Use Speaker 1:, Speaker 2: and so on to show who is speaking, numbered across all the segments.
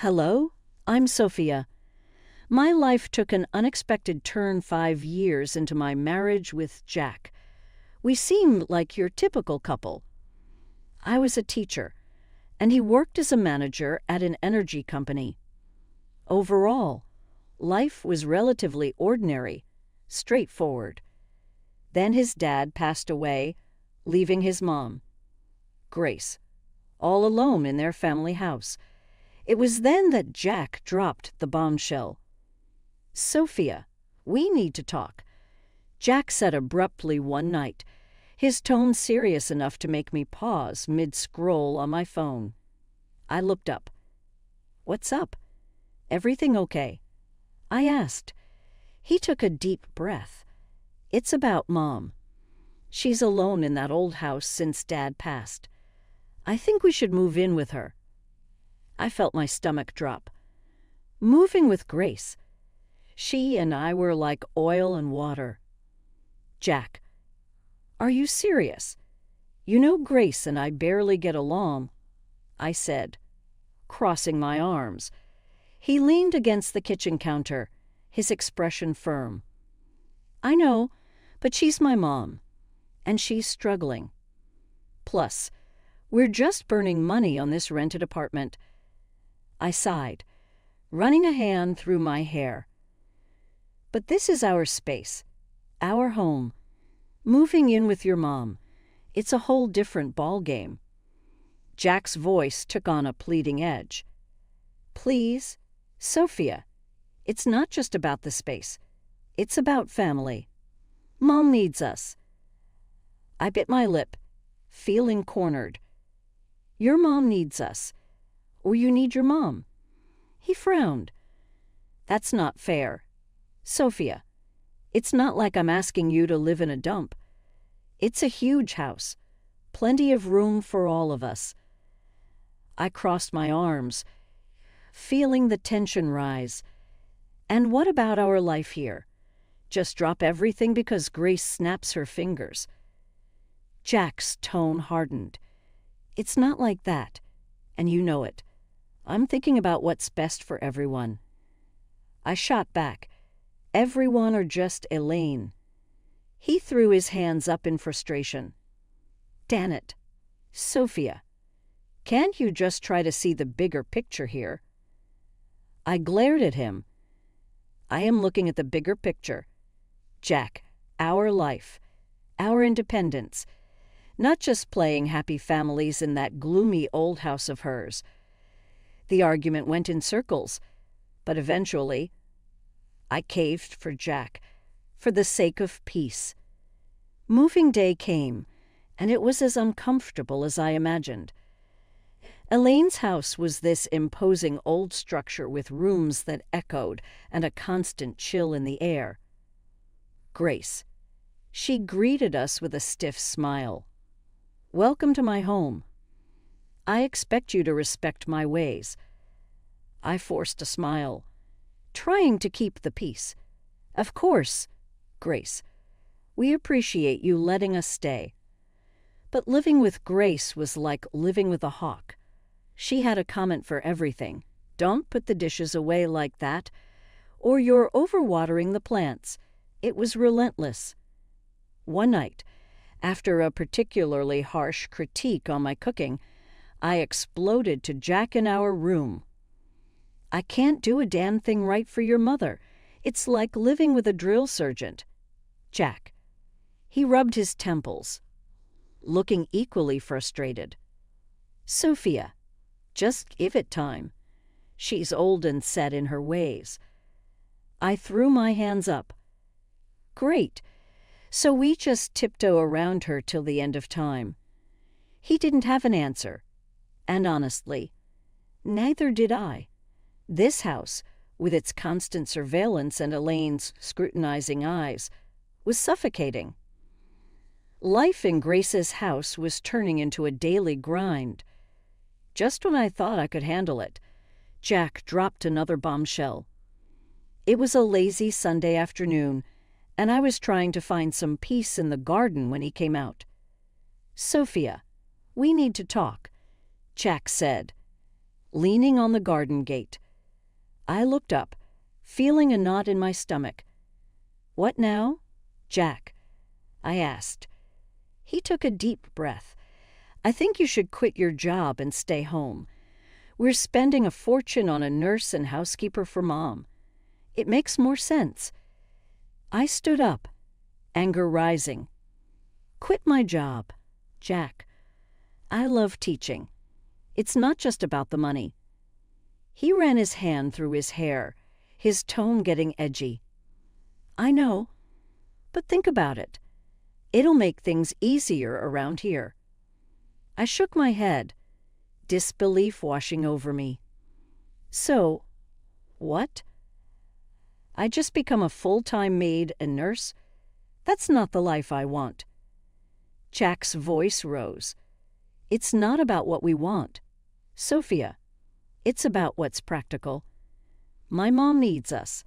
Speaker 1: Hello, I'm Sophia. My life took an unexpected turn 5 years into my marriage with Jack. We seemed like your typical couple. I was a teacher, and he worked as a manager at an energy company. Overall, life was relatively ordinary, straightforward. Then his dad passed away, leaving his mom, Grace, all alone in their family house. It was then that Jack dropped the bombshell. "Sophia, we need to talk," Jack said abruptly one night, his tone serious enough to make me pause mid-scroll on my phone. I looked up. "What's up? Everything okay?" I asked. He took a deep breath. "It's about Mom. She's alone in that old house since Dad passed. I think we should move in with her." I felt my stomach drop. Moving with Grace. She and I were like oil and water. "Jack, are you serious? You know Grace and I barely get along," I said, crossing my arms. He leaned against the kitchen counter, his expression firm. "I know, but she's my mom, and she's struggling. Plus, we're just burning money on this rented apartment." I sighed, running a hand through my hair. "But this is our space, our home. Moving in with your mom, it's a whole different ballgame." Jack's voice took on a pleading edge. "Please, Sophia, it's not just about the space. It's about family. Mom needs us." I bit my lip, feeling cornered. "Your mom needs us, or you need your mom." He frowned. "That's not fair. Sophia, it's not like I'm asking you to live in a dump. It's a huge house, plenty of room for all of us." I crossed my arms, feeling the tension rise. "And what about our life here? Just drop everything because Grace snaps her fingers?" Jack's tone hardened. "It's not like that, and you know it. I'm thinking about what's best for everyone." I shot back. "Everyone or just Elaine?" He threw his hands up in frustration. "Damn it, Sophia. Can't you just try to see the bigger picture here?" I glared at him. "I am looking at the bigger picture. Jack, our life, our independence. Not just playing happy families in that gloomy old house of hers." The argument went in circles, but eventually I caved for Jack, for the sake of peace. Moving day came, and it was as uncomfortable as I imagined. Elaine's house was this imposing old structure with rooms that echoed and a constant chill in the air. Grace. She greeted us with a stiff smile. "Welcome to my home. I expect you to respect my ways." I forced a smile, trying to keep the peace. "Of course, Grace. We appreciate you letting us stay." But living with Grace was like living with a hawk. She had a comment for everything. "Don't put the dishes away like that," or "You're overwatering the plants." It was relentless. One night, after a particularly harsh critique on my cooking, I exploded to Jack in our room. "I can't do a damn thing right for your mother. It's like living with a drill sergeant." Jack. He rubbed his temples, looking equally frustrated. "Sophia, just give it time. She's old and set in her ways." I threw my hands up. "Great. So we just tiptoe around her till the end of time." He didn't have an answer. And honestly, neither did I. This house, with its constant surveillance and Elaine's scrutinizing eyes, was suffocating. Life in Grace's house was turning into a daily grind. Just when I thought I could handle it, Jack dropped another bombshell. It was a lazy Sunday afternoon, and I was trying to find some peace in the garden when he came out. "Sophia, we need to talk," Jack said, leaning on the garden gate. I looked up, feeling a knot in my stomach. "What now, Jack?" I asked. He took a deep breath. "I think you should quit your job and stay home. We're spending a fortune on a nurse and housekeeper for Mom. It makes more sense." I stood up, anger rising. "Quit my job, Jack. I love teaching. It's not just about the money." He ran his hand through his hair, his tone getting edgy. "I know, but think about it. It'll make things easier around here." I shook my head, disbelief washing over me. "So, what? I just become a full-time maid and nurse? That's not the life I want." Jack's voice rose. "It's not about what we want, Sophia. It's about what's practical. My mom needs us."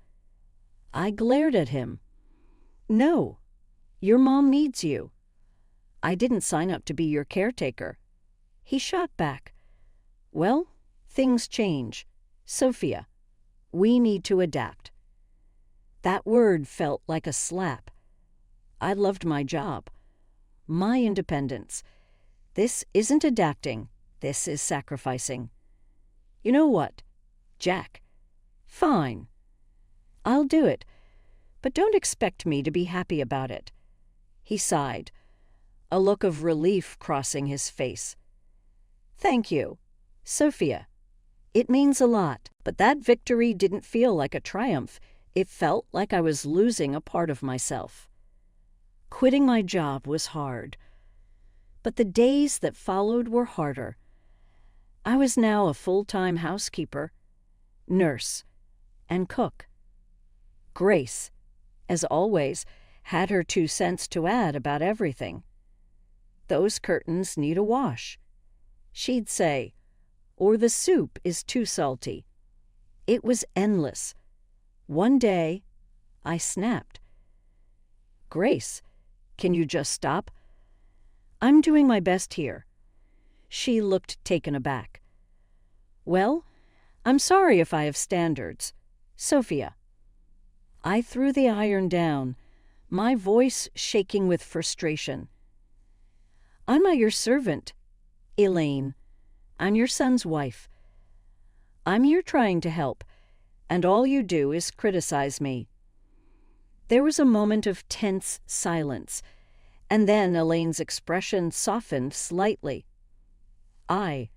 Speaker 1: I glared at him. "No, your mom needs you. I didn't sign up to be your caretaker." He shot back. "Well, things change. Sophia, we need to adapt." That word felt like a slap. I loved my job, my independence. This isn't adapting, this is sacrificing. "You know what, Jack? Fine. I'll do it, but don't expect me to be happy about it." He sighed, a look of relief crossing his face. "Thank you, Sophia. It means a lot." But that victory didn't feel like a triumph. It felt like I was losing a part of myself. Quitting my job was hard, but the days that followed were harder. I was now a full-time housekeeper, nurse, and cook. Grace, as always, had her 2 cents to add about everything. "Those curtains need a wash," she'd say, or "the soup is too salty." It was endless. One day, I snapped. "Grace, can you just stop? I'm doing my best here." She looked taken aback. "Well, I'm sorry if I have standards, Sophia." I threw the iron down, my voice shaking with frustration. "I'm not your servant, Elaine. I'm your son's wife. I'm here trying to help, and all you do is criticize me." There was a moment of tense silence, and then Elaine's expression softened slightly. I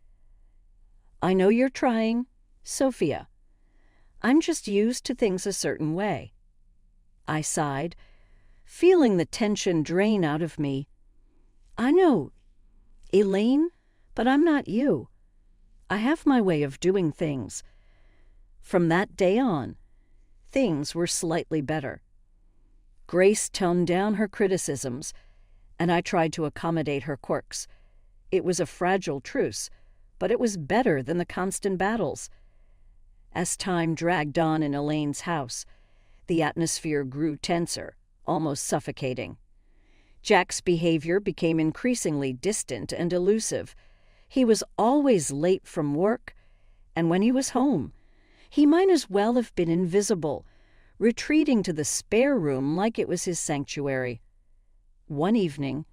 Speaker 1: know you're trying, Sophia. I'm just used to things a certain way." I sighed, feeling the tension drain out of me. "I know, Elaine, but I'm not you. I have my way of doing things." From that day on, things were slightly better. Grace toned down her criticisms, and I tried to accommodate her quirks. It was a fragile truce, but it was better than the constant battles. As time dragged on in Elaine's house, the atmosphere grew tenser, almost suffocating. Jack's behavior became increasingly distant and elusive. He was always late from work, and when he was home, he might as well have been invisible, retreating to the spare room like it was his sanctuary. One evening,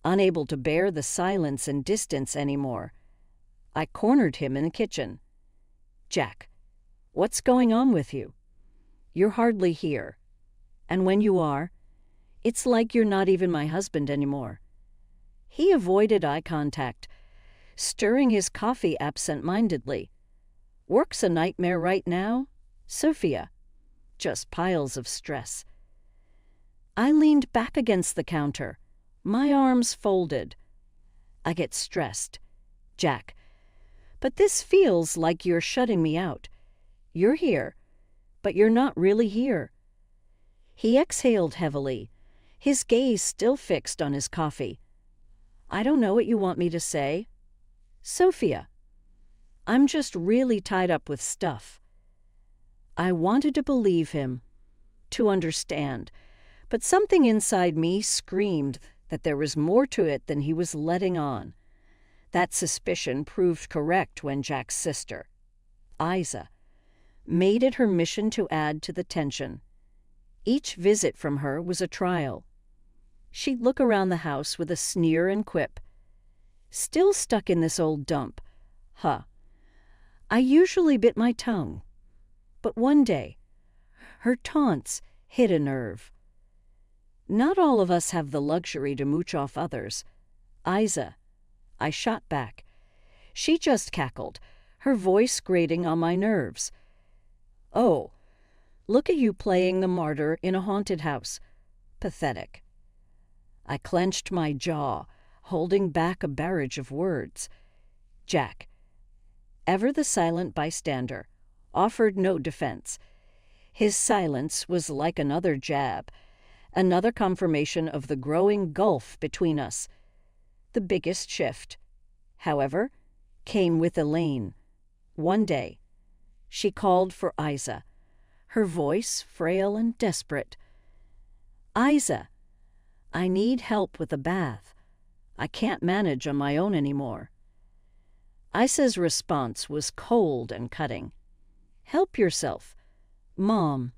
Speaker 1: unable to bear the silence and distance anymore, I cornered him in the kitchen. "Jack, what's going on with you? You're hardly here. And when you are, it's like you're not even my husband anymore." He avoided eye contact, stirring his coffee absent-mindedly. "Work's a nightmare right now, Sophia. Just piles of stress." I leaned back against the counter, my arms folded. "I get stressed, Jack. But this feels like you're shutting me out. You're here, but you're not really here." He exhaled heavily, his gaze still fixed on his coffee. "I don't know what you want me to say, Sophia. I'm just really tied up with stuff." I wanted to believe him, to understand, but something inside me screamed that there was more to it than he was letting on. That suspicion proved correct when Jack's sister, Isa, made it her mission to add to the tension. Each visit from her was a trial. She'd look around the house with a sneer and quip, "Still stuck in this old dump. Huh." I usually bit my tongue. But one day, her taunts hit a nerve. "Not all of us have the luxury to mooch off others. Isa," I shot back. She just cackled, her voice grating on my nerves. "Oh, look at you playing the martyr in a haunted house. Pathetic." I clenched my jaw, holding back a barrage of words. Jack, ever the silent bystander, offered no defense. His silence was like another jab, another confirmation of the growing gulf between us. The biggest shift, however, came with Elaine. One day, she called for Isa, her voice frail and desperate. "Isa, I need help with a bath. I can't manage on my own anymore." Isa's response was cold and cutting. "Help yourself. Mom,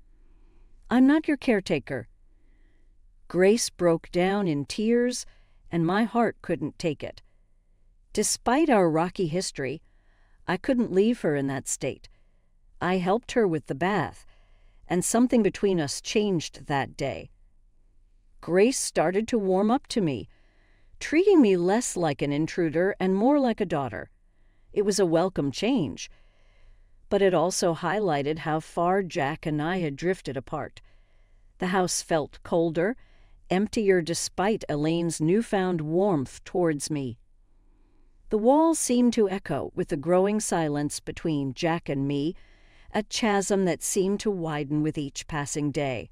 Speaker 1: I'm not your caretaker." Grace broke down in tears, and my heart couldn't take it. Despite our rocky history, I couldn't leave her in that state. I helped her with the bath, and something between us changed that day. Grace started to warm up to me, treating me less like an intruder and more like a daughter. It was a welcome change, but it also highlighted how far Jack and I had drifted apart. The house felt colder, emptier despite Elaine's newfound warmth towards me. The walls seemed to echo with the growing silence between Jack and me, a chasm that seemed to widen with each passing day.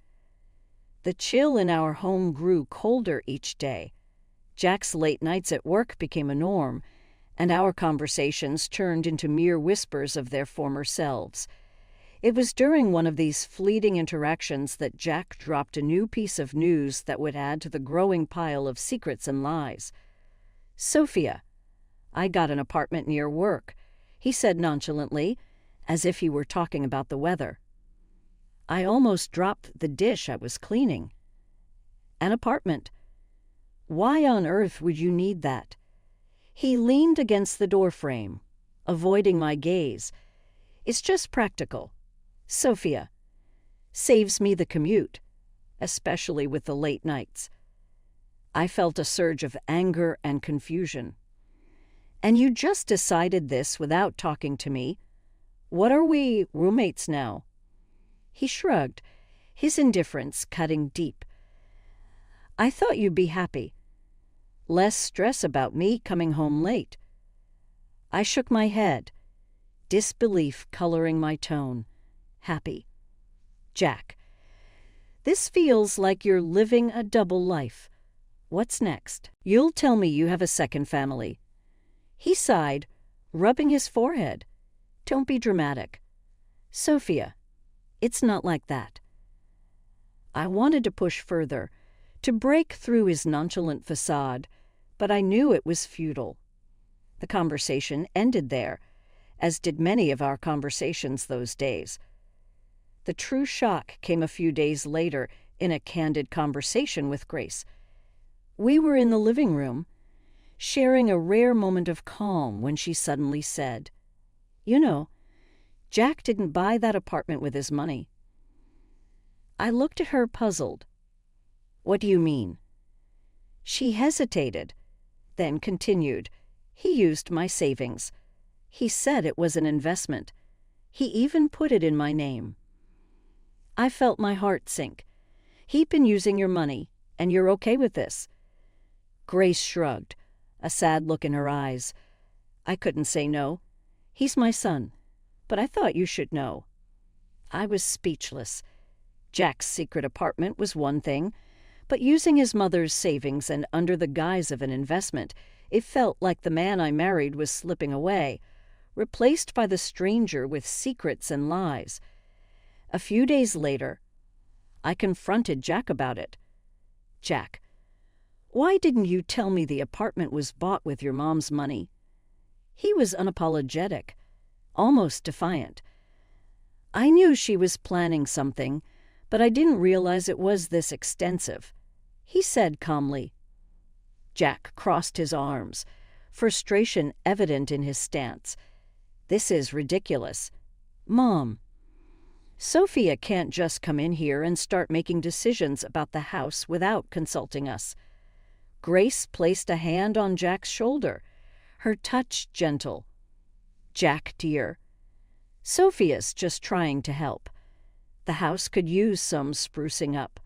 Speaker 1: The chill in our home grew colder each day. Jack's late nights at work became a norm, and our conversations turned into mere whispers of their former selves. It was during one of these fleeting interactions that Jack dropped a new piece of news that would add to the growing pile of secrets and lies. "Sophia, I got an apartment near work," he said nonchalantly, as if he were talking about the weather. I almost dropped the dish I was cleaning. "An apartment. Why on earth would you need that?" He leaned against the doorframe, avoiding my gaze. "It's just practical. Sophia. Saves me the commute, especially with the late nights." I felt a surge of anger and confusion. "And you just decided this without talking to me? What are we, roommates now?" He shrugged, his indifference cutting deep. "I thought you'd be happy. Less stress about me coming home late." I shook my head, disbelief coloring my tone. "Happy. Jack, this feels like you're living a double life. What's next? You'll tell me you have a second family." He sighed, rubbing his forehead. "Don't be dramatic. Sophia, it's not like that." I wanted to push further, to break through his nonchalant facade, but I knew it was futile. The conversation ended there, as did many of our conversations those days. The true shock came a few days later in a candid conversation with Grace. We were in the living room, sharing a rare moment of calm when she suddenly said, "You know, Jack didn't buy that apartment with his money." I looked at her puzzled. "What do you mean?" She hesitated, then continued, "He used my savings. He said it was an investment. He even put it in my name." I felt my heart sink. "He'd been using your money, and you're okay with this?" Grace shrugged, a sad look in her eyes. I couldn't say no. "He's my son, but I thought you should know." I was speechless. Jack's secret apartment was one thing, but using his mother's savings and under the guise of an investment, it felt like the man I married was slipping away, replaced by the stranger with secrets and lies. A few days later, I confronted Jack about it. "Jack, why didn't you tell me the apartment was bought with your mom's money?" He was unapologetic, almost defiant. I knew she was planning something, but I didn't realize it was this extensive. He said calmly. Jack crossed his arms, frustration evident in his stance. This is ridiculous. Mom, Sophia can't just come in here and start making decisions about the house without consulting us. Grace placed a hand on Jack's shoulder, her touch gentle. Jack, dear, Sophia's just trying to help. The house could use some sprucing up.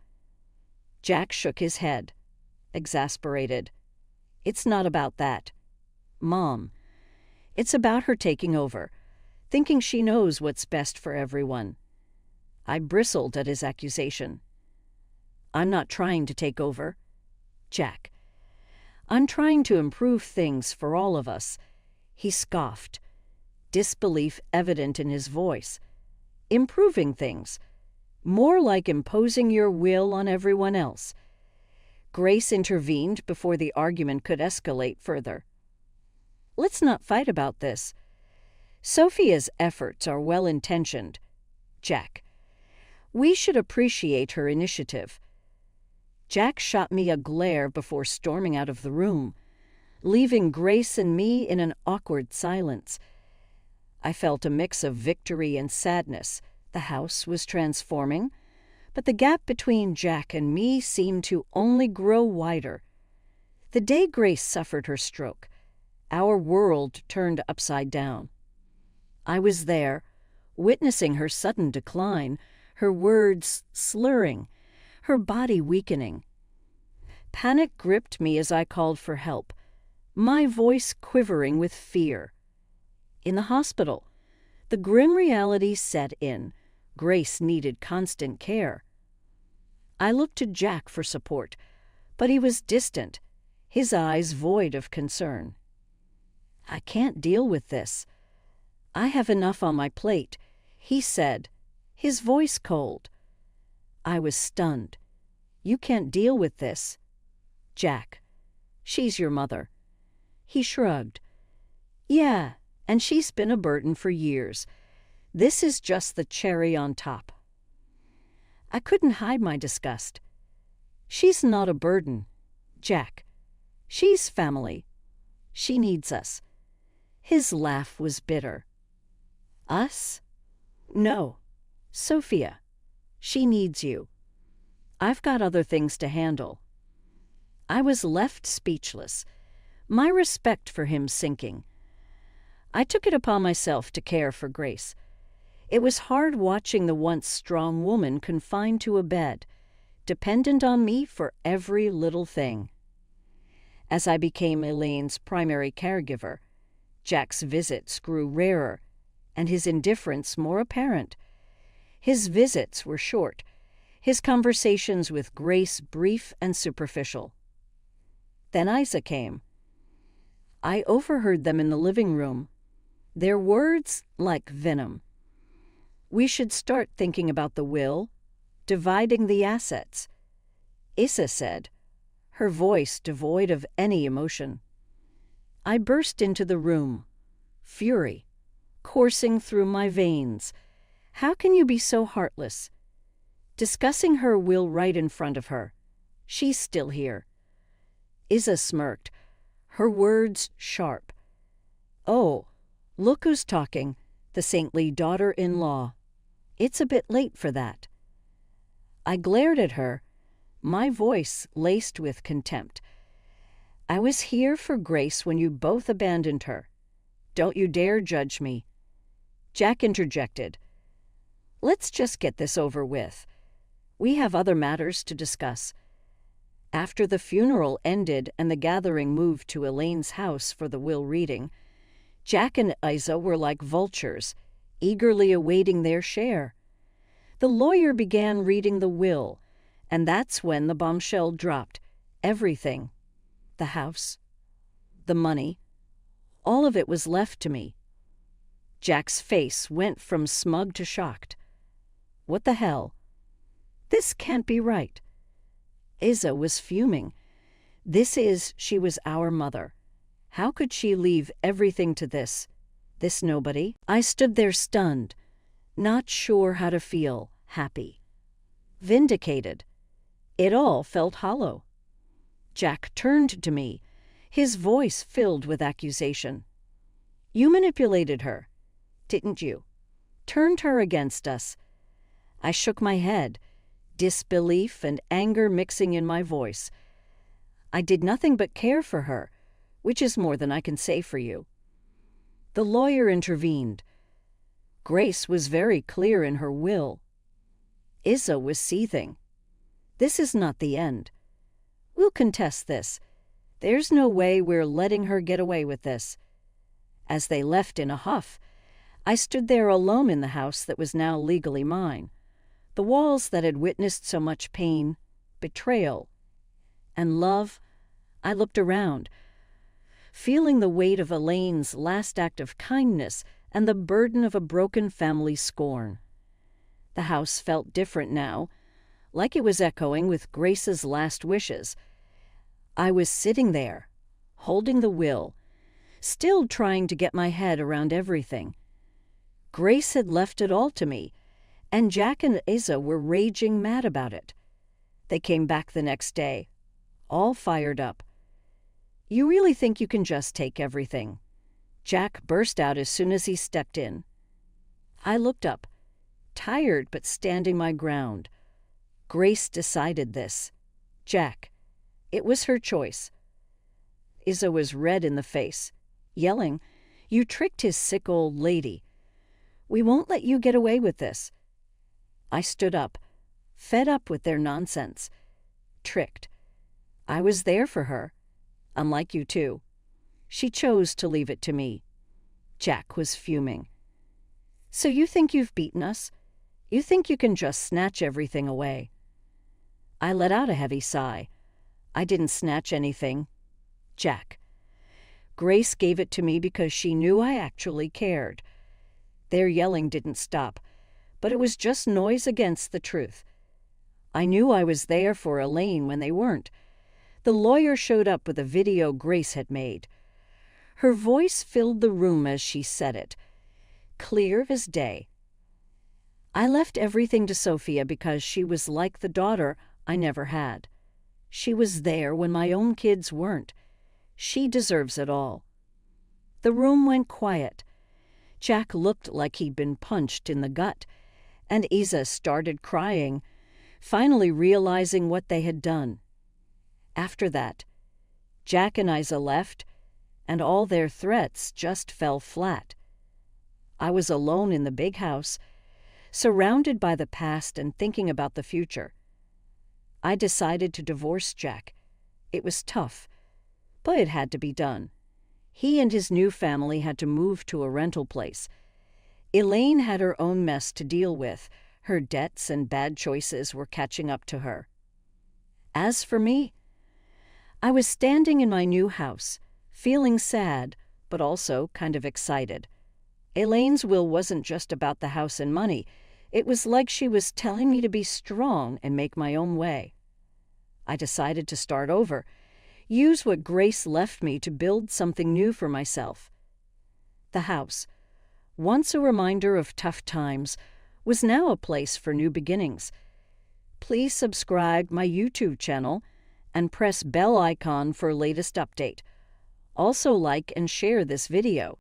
Speaker 1: Jack shook his head, exasperated. It's not about that. Mom, it's about her taking over, thinking she knows what's best for everyone. I bristled at his accusation. I'm not trying to take over. Jack, I'm trying to improve things for all of us. He scoffed, disbelief evident in his voice. Improving things. More like imposing your will on everyone else. Grace intervened before the argument could escalate further. Let's not fight about this. Sophia's efforts are well-intentioned. Jack, we should appreciate her initiative. Jack shot me a glare before storming out of the room, leaving Grace and me in an awkward silence. I felt a mix of victory and sadness. The house was transforming, but the gap between Jack and me seemed to only grow wider. The day Grace suffered her stroke, our world turned upside down. I was there, witnessing her sudden decline, her words slurring, her body weakening. Panic gripped me as I called for help, my voice quivering with fear. In the hospital, the grim reality set in. Grace needed constant care. I looked to Jack for support, but he was distant, his eyes void of concern. I can't deal with this. I have enough on my plate, he said, his voice cold. I was stunned. You can't deal with this. Jack, she's your mother. He shrugged. Yeah, and she's been a burden for years. This is just the cherry on top. I couldn't hide my disgust. She's not a burden, Jack. She's family. She needs us. His laugh was bitter. Us? No. Sophia. She needs you. I've got other things to handle. I was left speechless, my respect for him sinking. I took it upon myself to care for Grace. It was hard watching the once strong woman confined to a bed, dependent on me for every little thing. As I became Elaine's primary caregiver, Jack's visits grew rarer, and his indifference more apparent. His visits were short, his conversations with Grace brief and superficial. Then Isa came. I overheard them in the living room, their words like venom. We should start thinking about the will, dividing the assets, Isa said, her voice devoid of any emotion. I burst into the room, fury coursing through my veins. How can you be so heartless? Discussing her will right in front of her. She's still here. Isa smirked, her words sharp. Oh, look who's talking, the saintly daughter-in-law. It's a bit late for that. I glared at her, my voice laced with contempt. I was here for Grace when you both abandoned her. Don't you dare judge me. Jack interjected. Let's just get this over with. We have other matters to discuss. After the funeral ended and the gathering moved to Elaine's house for the will reading, Jack and Isa were like vultures, eagerly awaiting their share. The lawyer began reading the will, and that's when the bombshell dropped. Everything. The house. The money. All of it was left to me. Jack's face went from smug to shocked. What the hell? This can't be right. Isa was fuming. She was our mother. How could she leave everything to this nobody? I stood there stunned, not sure how to feel. Happy. Vindicated. It all felt hollow. Jack turned to me, his voice filled with accusation. You manipulated her, didn't you? Turned her against us. I shook my head, disbelief and anger mixing in my voice. I did nothing but care for her, which is more than I can say for you. The lawyer intervened. Grace was very clear in her will. Isa was seething. This is not the end. We'll contest this. There's no way we're letting her get away with this. As they left in a huff, I stood there alone in the house that was now legally mine. The walls that had witnessed so much pain, betrayal, and love. I looked around, feeling the weight of Elaine's last act of kindness and the burden of a broken family scorn. The house felt different now, like it was echoing with Grace's last wishes. I was sitting there, holding the will, still trying to get my head around everything. Grace had left it all to me, and Jack and Isa were raging mad about it. They came back the next day, all fired up. You really think you can just take everything? Jack burst out as soon as he stepped in. I looked up, tired but standing my ground. Grace decided this. Jack. It was her choice. Isa was red in the face, yelling, You tricked his sick old lady. We won't let you get away with this. I stood up, fed up with their nonsense. Tricked. I was there for her, unlike you two. She chose to leave it to me. Jack was fuming. So you think you've beaten us? You think you can just snatch everything away? I let out a heavy sigh. I didn't snatch anything. Jack. Grace gave it to me because she knew I actually cared. Their yelling didn't stop, but it was just noise against the truth. I knew I was there for Elaine when they weren't. The lawyer showed up with a video Grace had made. Her voice filled the room as she said it, clear as day. I left everything to Sophia because she was like the daughter I never had. She was there when my own kids weren't. She deserves it all. The room went quiet. Jack looked like he'd been punched in the gut, and Isa started crying, finally realizing what they had done. After that, Jack and Isa left, and all their threats just fell flat. I was alone in the big house, surrounded by the past and thinking about the future. I decided to divorce Jack. It was tough, but it had to be done. He and his new family had to move to a rental place. Elaine had her own mess to deal with. Her debts and bad choices were catching up to her. As for me, I was standing in my new house, feeling sad, but also kind of excited. Elaine's will wasn't just about the house and money. It was like she was telling me to be strong and make my own way. I decided to start over, use what Grace left me to build something new for myself. The house, once a reminder of tough times, was now a place for new beginnings. Please subscribe my YouTube channel and press bell icon for latest update. Also like and share this video.